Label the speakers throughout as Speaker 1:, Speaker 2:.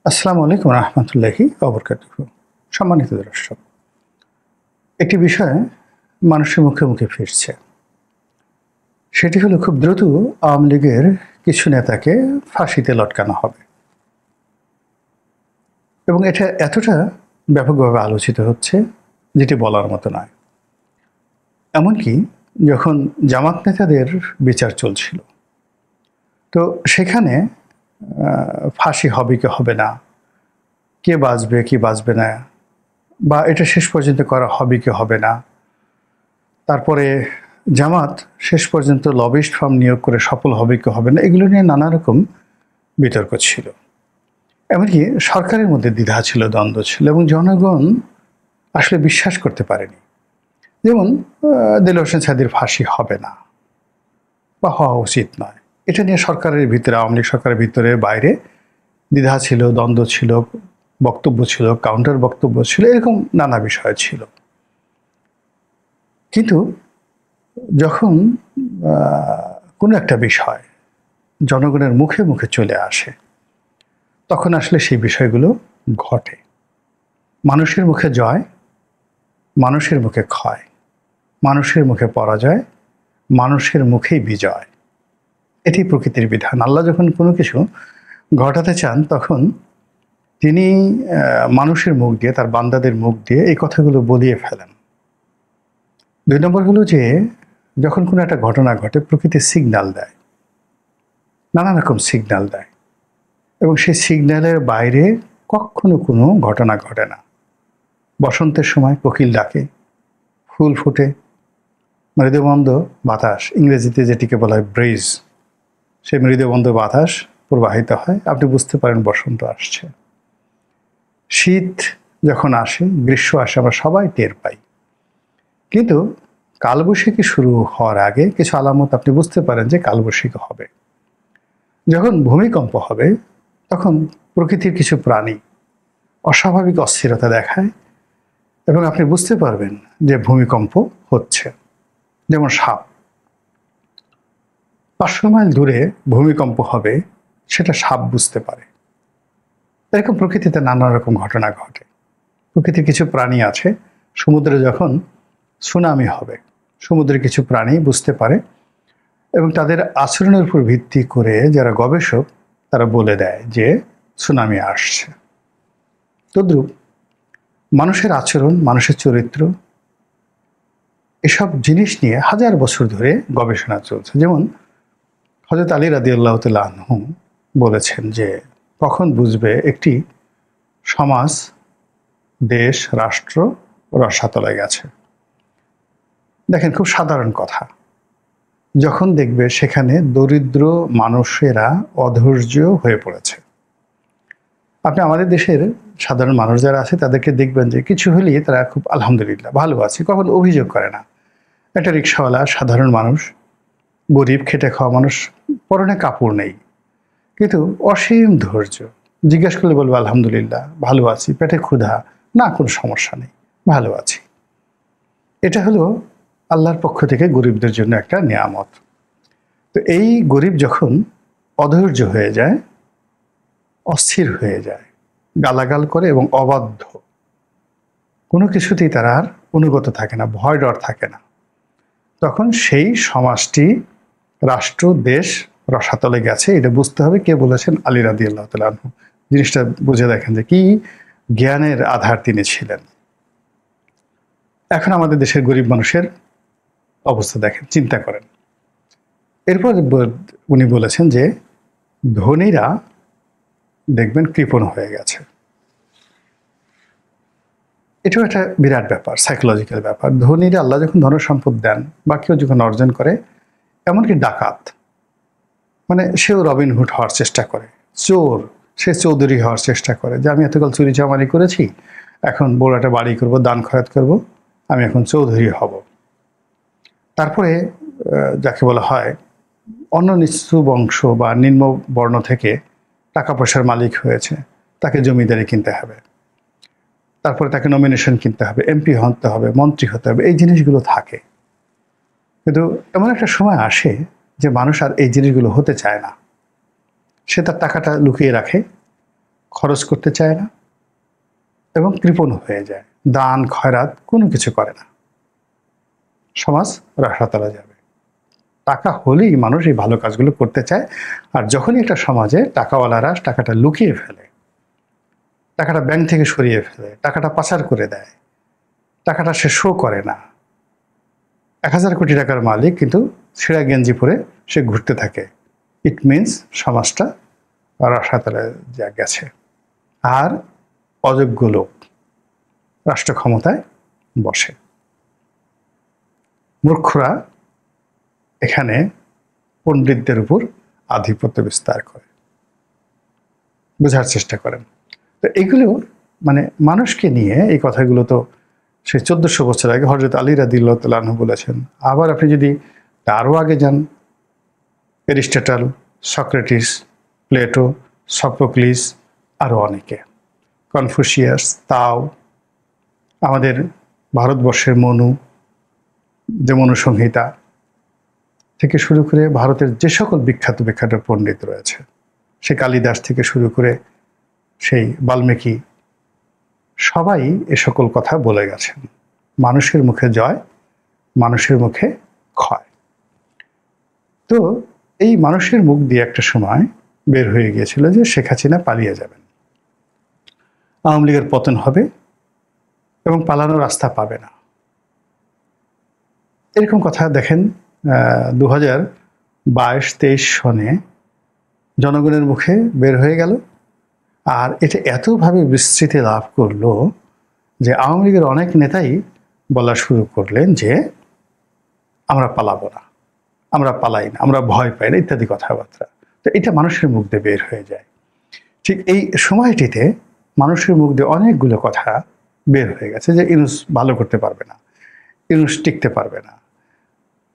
Speaker 1: আসসালামু আলাইকুম রহমতুল্লাহি ওবরকাতুহু। সম্মানিত দর্শক, একটি বিষয় মানুষের মুখে মুখে ফিরছে। সেটি হলো খুব দ্রুত আওয়ামী লীগের কিছু নেতাকে ফাঁসিতে লটকানো হবে এবং এটা এতটা ব্যাপকভাবে আলোচিত হচ্ছে যেটি বলার মতো নয়। এমনকি যখন জামাত নেতাদের বিচার চলছিল, তো সেখানে ফাঁসি হবে কি হবে না, কে বাঁচবে কি বাঁচবে না, বা এটা শেষ পর্যন্ত করা হবে কি হবে না, তারপরে জামাত শেষ পর্যন্ত লবিস্ট ফার্ম নিয়োগ করে সফল হবে কি হবে না, এগুলো নিয়ে নানা রকম বিতর্ক ছিল। এমনকি সরকারের মধ্যে দ্বিধা ছিল, দ্বন্দ্ব ছিল এবং জনগণ আসলে বিশ্বাস করতে পারেনি। যেমন দেলোয়ার হোসেন সাঈদীর ফাঁসি হবে না বা হওয়া উচিত নয়, এটা নিয়ে সরকারের ভিতরে, আওয়ামী লীগ সরকারের ভিতরে বাইরে দ্বিধা ছিল, দ্বন্দ্ব ছিল, বক্তব্য ছিল, কাউন্টার বক্তব্য ছিল, এরকম নানা বিষয় ছিল। কিন্তু যখন কোনো একটা বিষয় জনগণের মুখে মুখে চলে আসে, তখন আসলে সেই বিষয়গুলো ঘটে। মানুষের মুখে জয়, মানুষের মুখে ক্ষয়, মানুষের মুখে পরাজয়, মানুষের মুখেই বিজয়। এটি প্রকৃতির বিধান। আল্লাহ যখন কোনো কিছু ঘটাতে চান, তখন তিনি মানুষের মুখ দিয়ে, তার বান্দাদের মুখ দিয়ে এই কথাগুলো বলিয়ে ফেলেন। ২ নম্বর হলো যে, যখন কোনো একটা ঘটনা ঘটে, প্রকৃতি সিগন্যাল দেয়, নানা রকম সিগন্যাল দেয়, এবং সেই সিগন্যালের বাইরে কখনো কোনো ঘটনা ঘটে না। বসন্তের সময় কোকিল ডাকে, ফুল ফোটে, মৃদুমন্দ বাতাস, ইংরেজিতে যেটিকে বলা হয় ব্রিজ, সেই মৃদুমন্দ বাতাস প্রবাহিত হয়, আপনি বুঝতে পারেন বসন্ত আসছে। শীত যখন আসে, গ্রীষ্ম আসে, আমরা সবাই টের পাই। কিন্তু কালবৈশাখী শুরু হওয়ার আগে কিছু আলামত আপনি বুঝতে পারেন যে কালবৈশাখী হবে। যখন ভূমিকম্প হবে, তখন প্রকৃতির কিছু প্রাণী অস্বাভাবিক অস্থিরতা দেখায় এবং আপনি বুঝতে পারবেন যে ভূমিকম্প হচ্ছে। যেমন সাপ ৫০০ মাইল দূরে ভূমিকম্প হবে, সেটা সাপ বুঝতে পারে। এরকম প্রকৃতিতে নানা রকম ঘটনা ঘটে। প্রকৃতির কিছু প্রাণী আছে, সমুদ্রে যখন সুনামি হবে, সমুদ্রের কিছু প্রাণী বুঝতে পারে এবং তাদের আচরণের উপর ভিত্তি করে যারা গবেষক, তারা বলে দেয় যে সুনামি আসছে। তদ্রূপ মানুষের আচরণ, মানুষের চরিত্র, এসব জিনিস নিয়ে হাজার বছর ধরে গবেষণা চলছে। যেমন হযরত আলী রাদিয়াল্লাহু তাআলা আনহু বলেছেন যে, কখন বুঝবে একটি সমাজ, দেশ, রাষ্ট্র রসাতলে গেছে। দেখেন, খুব সাধারণ কথা, যখন দেখবে সেখানে দরিদ্র মানুষেরা অধৈর্য হয়ে পড়েছে। আপনি আমাদের দেশের সাধারণ মানুষ যারা আছে, তাদেরকে দেখবেন যে কিছু হলেই তারা খুব আলহামদুলিল্লাহ, ভালো আছে, কখনো অভিযোগ করে না। একটা রিক্সাওয়ালা, সাধারণ মানুষ, গরিব, খেটে খাওয়া মানুষ, পরনে কাপড় নেই, কিন্তু অসীম ধৈর্য। জিজ্ঞেস করলে বলবো আলহামদুলিল্লাহ, ভালো আছি, পেটে ক্ষুধা না, কোনো সমস্যা নেই, ভালো আছি। এটা হলো আল্লাহর পক্ষ থেকে গরিবদের জন্য একটা নিয়ামত। তো এই গরিব যখন অধৈর্য হয়ে যায়, অস্থির হয়ে যায়, গালাগাল করে এবং অবাধ্য, কোনো কিছুতেই তারা আর অনুগত থাকে না, ভয় ডর থাকে না, তখন সেই সমাজটি, রাষ্ট্র, দেশ রসাতলে গেছে। এটা বুঝতে হবে। কে বলেছেন? আলী রাদিয়াল্লাহু তাআলা আনহু। জিনিসটা বুঝে দেখেন যে কি জ্ঞানের আধার তিনি ছিলেন। এখন আমাদের দেশের গরিব মানুষের অবস্থা দেখেন, চিন্তা করেন। এরপর উনি বলেছেন যে ধনীরা দেখবেন কৃপণ হয়ে গেছে। এটাও একটা বিরাট ব্যাপার, সাইকোলজিক্যাল ব্যাপার। ধনীরা, আল্লাহ যখন ধন সম্পদ দেন বা কেউ যখন অর্জন করে, এমনকি ডাকাত, মানে সেও রবিনহুড হওয়ার চেষ্টা করে, চোর, সে চৌধুরী হওয়ার চেষ্টা করে, যে আমি এতকাল চুরি চামারি করেছি, এখন বড় একটা বাড়ি করব, দান খয়রাত করব, আমি এখন চৌধুরী হব। তারপরে যাকে বলা হয় অন্য নিচু বংশ বা নিম্ন বর্ণ থেকে টাকা পয়সার মালিক হয়েছে, তাকে জমিদারি কিনতে হবে, তারপরে তাকে নমিনেশন কিনতে হবে, এমপি হতে হবে, মন্ত্রী হতে হবে, এই জিনিসগুলো থাকে। কিন্তু এমন একটা সময় আসে যে মানুষ আর এই জিনিসগুলো হতে চায় না। সে তার টাকাটা লুকিয়ে রাখে, খরচ করতে চায় না এবং কৃপণ হয়ে যায়, দান খয়রাত কোনো কিছু করে না, সমাজ রসাতলে যাবে। টাকা হলেই মানুষ এই ভালো কাজগুলো করতে চায়। আর যখনই একটা সমাজে টাকাওয়ালারা টাকাটা লুকিয়ে ফেলে, টাকাটা ব্যাংক থেকে সরিয়ে ফেলে, টাকাটা পাচার করে দেয়, টাকাটা সে শো করে না, 1000 কোটি টাকার মালিক কিন্তু ছেঁড়া গেঞ্জি পরে সে ঘুরতে থাকে, ইট মিনস সমাজটা রসাতলে গেছে। আর অযোগ্য লোক রাষ্ট্র ক্ষমতায় বসে, মূর্খরা এখানে পণ্ডিতদের উপর আধিপত্য বিস্তার করে। বোঝার চেষ্টা করেন। তো এগুলো মানে মানুষকে নিয়ে এই কথাগুলো তো সে 1400 বছর আগে হযরত আলী রাদিয়াল্লাহু তাআলা আনহু বলেছেন। আবার আপনি যদি আরও আগে যান, এরিস্টটল, সক্রেটিস, প্লেটো, সফোক্লিস, আরও অনেকে, কনফুসিয়াস, তাও, আমাদের ভারতবর্ষের মনু, যে মনুসংহিতা থেকে শুরু করে ভারতের যে সকল বিখ্যাত বিখ্যাত পণ্ডিত রয়েছে, সে কালিদাস থেকে শুরু করে সেই বাল্মীকি, সবাই এ সকল কথা বলে গেছেন। মানুষের মুখে জয়, মানুষের মুখে ক্ষয়। তো এই মানুষের মুখ দিয়ে একটা সময় বের হয়ে গিয়েছিল যে শেখ হাসিনা পালিয়ে যাবেন, আওয়ামী লীগের পতন হবে এবং পালানোর রাস্তা পাবে না। এরকম কথা দেখেন 2022-23 সনে জনগণের মুখে বের হয়ে গেল। আর এটা এতভাবে বিস্তৃতি লাভ করলো যে আওয়ামী লীগের অনেক নেতাই বলা শুরু করলেন যে আমরা পালাবো না, আমরা পালাই না, আমরা ভয় পাই না, ইত্যাদি কথাবার্তা। তো এটা মানুষের মুখ দিয়ে বের হয়ে যায়। ঠিক এই সময়টিতে মানুষের মুখ দিয়ে অনেকগুলো কথা বের হয়ে গেছে যে ইউনূস ভালো করতে পারবে না, ইউনূস টিকতে পারবে না,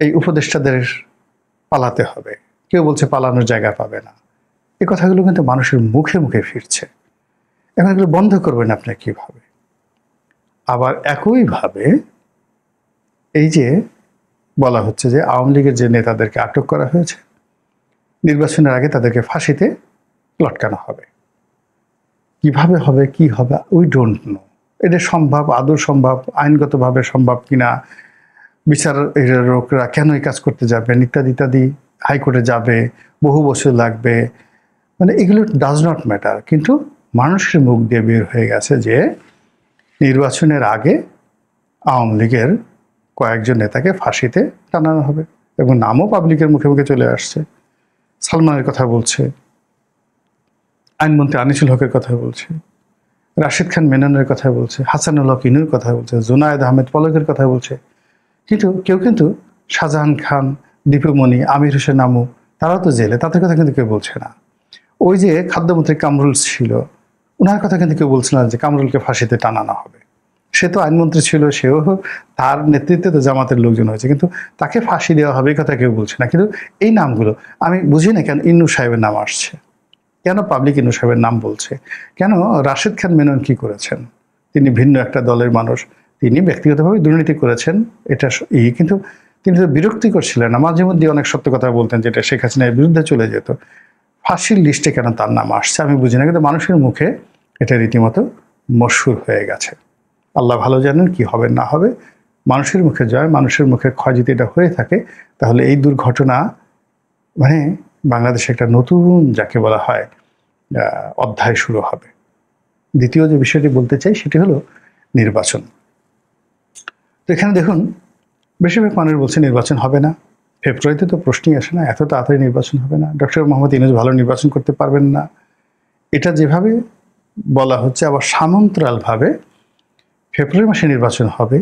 Speaker 1: এই উপদেষ্টাদের পালাতে হবে, কেউ বলছে পালানোর জায়গা পাবে না। এই কথাগুলো কিন্তু মানুষের মুখে মুখে ফিরছে। এখন এগুলো বন্ধ করবেন আপনি কিভাবে? আবার একইভাবে এই যে বলা হচ্ছে যে আওয়ামী লীগের যে নেতাদেরকে আটক করা হয়েছে, নির্বাচনের আগে তাদেরকে ফাঁসিতে লটকানো হবে। কিভাবে হবে, কি হবে, উই ডোন্ট নো। এটা সম্ভব, আদৌ সম্ভব, আইনগতভাবে সম্ভব কিনা, বিচারকরা কেন এই কাজ করতে যাবেন, ইত্যাদি ইত্যাদি, হাইকোর্টে যাবে, বহু বছর লাগবে, মানে এগুলো ডাজ নট ম্যাটার। কিন্তু মানুষের মুখ দিয়ে বের হয়ে গেছে যে নির্বাচনের আগে আওয়ামী লীগের কয়েকজন নেতাকে ফাঁসিতে টানানো হবে এবং নামও পাবলিকের মুখে মুখে চলে আসছে। সালমানের কথা বলছে, আইনমন্ত্রী আনিসুল হকের কথা বলছে, রাশিদ খান মেননের কথা বলছে, হাসানুল হক ইনুর কথা বলছে, জুনায়েদ আহমেদ পলকের কথা বলছে। কিন্তু কেউ কিন্তু শাহজাহান খান, দীপুমণি, আমির হোসেন আমু, তারাও তো জেলে, তাদের কথা কিন্তু কেউ বলছে না। ওই যে খাদ্যমন্ত্রী কামরুল ছিল, ওনার কথা কিন্তু কেউ বলছে না যে কামরুলকে ফাঁসিতে টানানো হবে। সে তো আইনমন্ত্রী ছিল, সেও তার নেতৃত্বে তো জামাতের লোকজন হয়েছে, কিন্তু তাকে ফাঁসি দেওয়া হবে এই কথা কেউ বলছে না। কিন্তু এই নামগুলো আমি বুঝি না কেন ইন্নু সাহেবের নাম আসছে, কেন পাবলিক ইন্নু সাহেবের নাম বলছে, কেন রাশিদ খান মেনন কি করেছেন? তিনি ভিন্ন একটা দলের মানুষ, তিনি ব্যক্তিগতভাবে দুর্নীতি করেছেন, এটা কিন্তু তিনি তো বিরক্তিকর ছিলেন না, মাঝে মধ্যে অনেক সত্য কথা বলতেন যেটা শেখ হাসিনার বিরুদ্ধে চলে যেত। ফাঁসির লিস্টে কেন তার নাম আসছে আমি বুঝি না, কিন্তু মানুষের মুখে এটা রীতিমতো মশহুর হয়ে গেছে। আল্লাহ ভালো জানেন কি হবে না হবে। মানুষের মুখে জয়, মানুষের মুখে ক্ষয় যদি এটা হয়ে থাকে, তাহলে এই দুর্ঘটনা মানে বাংলাদেশে একটা নতুন যাকে বলা হয় অধ্যায় শুরু হবে। দ্বিতীয় যে বিষয়টি বলতে চাই সেটি হলো নির্বাচন। তো এখানে দেখুন বেশিরভাগ মানুষ বলছে নির্বাচন হবে না, ফেব্রুয়ারিতে তো প্রশ্নই আসে না, এত তাড়াতাড়ি নির্বাচন হবে না, ডক্টর মোহাম্মদ ইউনূস ভালো নির্বাচন করতে পারবেন না, এটা যেভাবে বলা হচ্ছে। আবার সমান্তরালভাবে ফেব্রুয়ারি মাসে নির্বাচন হবে,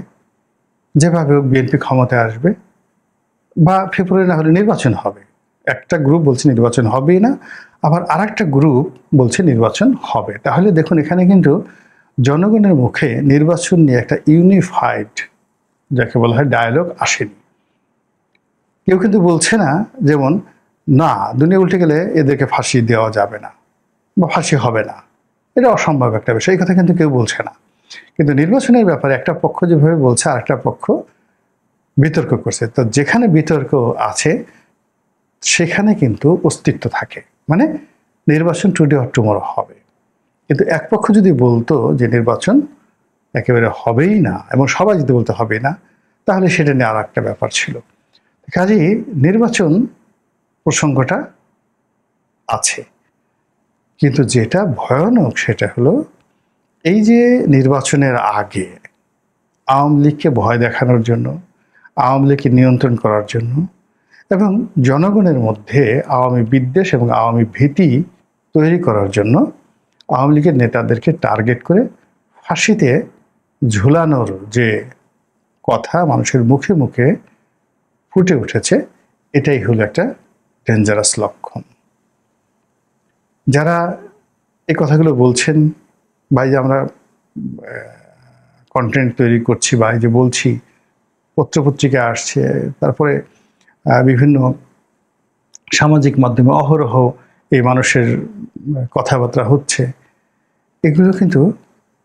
Speaker 1: যেভাবে বিএনপি ক্ষমতায় আসবে, বা ফেব্রুয়ারি না হলে নির্বাচন হবে। একটা গ্রুপ বলছে নির্বাচন হবেই না, আবার আর একটা গ্রুপ বলছে নির্বাচন হবে। তাহলে দেখুন এখানে কিন্তু জনগণের মুখে নির্বাচন নিয়ে একটা ইউনিফাইড যাকে বলা হয় ডায়ালগ আসেনি। কেউ কিন্তু বলছে না যেমন না দুনিয়া উল্টে গেলে এদেরকে ফাঁসি দেওয়া যাবে না বা ফাঁসি হবে না, এটা অসম্ভব একটা বিষয়, এই কথা কিন্তু কেউ বলছে না। কিন্তু নির্বাচনের ব্যাপারে একটা পক্ষ যেভাবে বলছে আর একটা পক্ষ বিতর্ক করছে। তো যেখানে বিতর্ক আছে সেখানে কিন্তু অস্তিত্ব থাকে, মানে নির্বাচন টুডে অর টুমরো হবে। কিন্তু এক পক্ষ যদি বলতো যে নির্বাচন একেবারে হবেই না, এবং সবাই যদি বলতে হবে না, তাহলে সেটা নিয়ে আর একটা ব্যাপার ছিল। কাজেই নির্বাচন প্রসঙ্গটা আছে, কিন্তু যেটা ভয়ানক সেটা হলো এই যে নির্বাচনের আগে আওয়ামী লীগকে ভয় দেখানোর জন্য, আওয়ামী লীগকে নিয়ন্ত্রণ করার জন্য এবং জনগণের মধ্যে আওয়ামী বিদ্বেষ এবং আওয়ামী ভীতি তৈরি করার জন্য আওয়ামী লীগের নেতাদেরকে টার্গেট করে ফাঁসিতে ঝুলানোর যে কথা মানুষের মুখে মুখে ফুটে উঠেছে, এটাই হলো একটা ডেঞ্জারাস লক্ষণ। যারা এই কথাগুলো বলছেন, বা যে আমরা কন্টেন্ট তৈরি করছি, বা যে বলছি, পত্রপত্রিকা আসছে, তারপরে বিভিন্ন সামাজিক মাধ্যমে অহরহ এই মানুষের কথাবার্তা হচ্ছে, এগুলো কিন্তু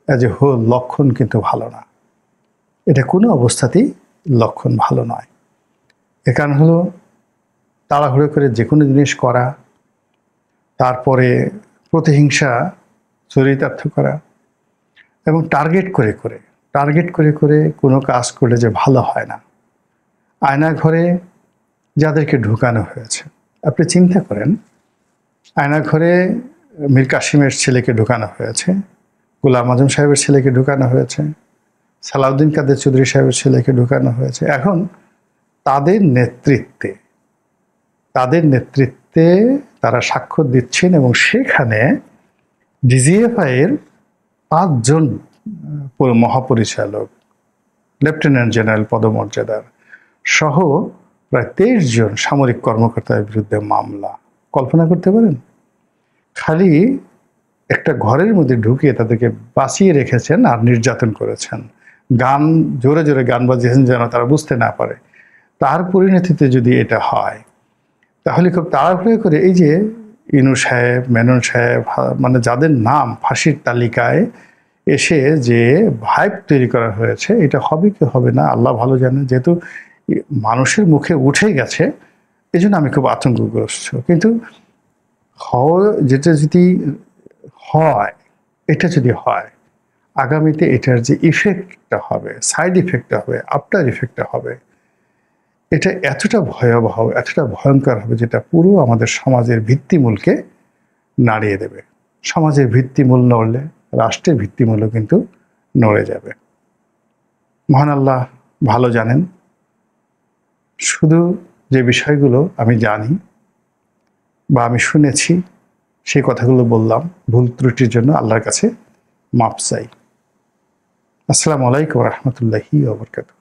Speaker 1: অ্যাজ এ হোল লক্ষণ কিন্তু ভালো না। এটা কোনো অবস্থাতেই লক্ষণ ভালো নয়। এর কারণ হলো তাড়াহুড়ো করে যে কোনো জিনিস করা, তারপরে প্রতিহিংসা চরিতার্থ করা, এবং টার্গেট করে কোনো কাজ করলে যে ভালো হয় না। আয়নাঘরে যাদেরকে ঢুকানো হয়েছে, আপনি চিন্তা করেন, আয়নাঘরে মীর কাসিমের ছেলেকে ঢুকানো হয়েছে, গোলাম আজম সাহেবের ছেলেকে ঢুকানো হয়েছে, সালাউদ্দিন কাদের চৌধুরী সাহেবের ছেলেকে ঢুকানো হয়েছে। এখন তাদের নেতৃত্বে তারা স্বাক্ষর দিচ্ছেন, এবং সেখানে ডিজিএফআই এর 5 জন মহাপরিচালক, লেফটেন্যান্ট জেনারেল পদমর্যাদার সহ প্রায় 23 জন সামরিক কর্মকর্তার বিরুদ্ধে মামলা। কল্পনা করতে পারেন? খালি একটা ঘরের মধ্যে ঢুকিয়ে তাদেরকে বাঁচিয়ে রেখেছেন আর নির্যাতন করেছেন, গান জোরে জোরে গান বাজিয়েছেন যেন তারা বুঝতে না পারে। তার পরিণতিতে যদি এটা হয়, তাহলে খুব তাড়াহুড়ো করে এই যে ইনু সাহেব, মেনন সাহেব, মানে যাদের নাম ফাঁসির তালিকায় এসে যে ভাইব তৈরি করা হয়েছে, এটা হবে কি হবে না আল্লাহ ভালো জানেন। যেহেতু মানুষের মুখে উঠে গেছে, এই জন্য আমি খুব আতঙ্কগ্রস্ত। কিন্তু যেটা যদি হয়, এটা যদি হয়, আগামীতে এটার যে ইফেক্টটা হবে, সাইড ইফেক্টটা হবে, আফটার ইফেক্টটা হবে, এটা এতটা ভয়াবহ, এতটা ভয়ঙ্কর হবে, যেটা পুরো আমাদের সমাজের ভিত্তিমূলকে নাড়িয়ে দেবে। সমাজের ভিত্তিমূল নড়লে রাষ্ট্রের ভিত্তিমূলও কিন্তু নড়ে যাবে। মহান আল্লাহ ভালো জানেন। শুধু যে বিষয়গুলো আমি জানি বা আমি শুনেছি, সেই কথাগুলো বললাম। ভুল ত্রুটির জন্য আল্লাহর কাছে মাপ চাই। আসসালামু আলাইকুম ওয়া রাহমাতুল্লাহি ওয়া বারাকাতুহু।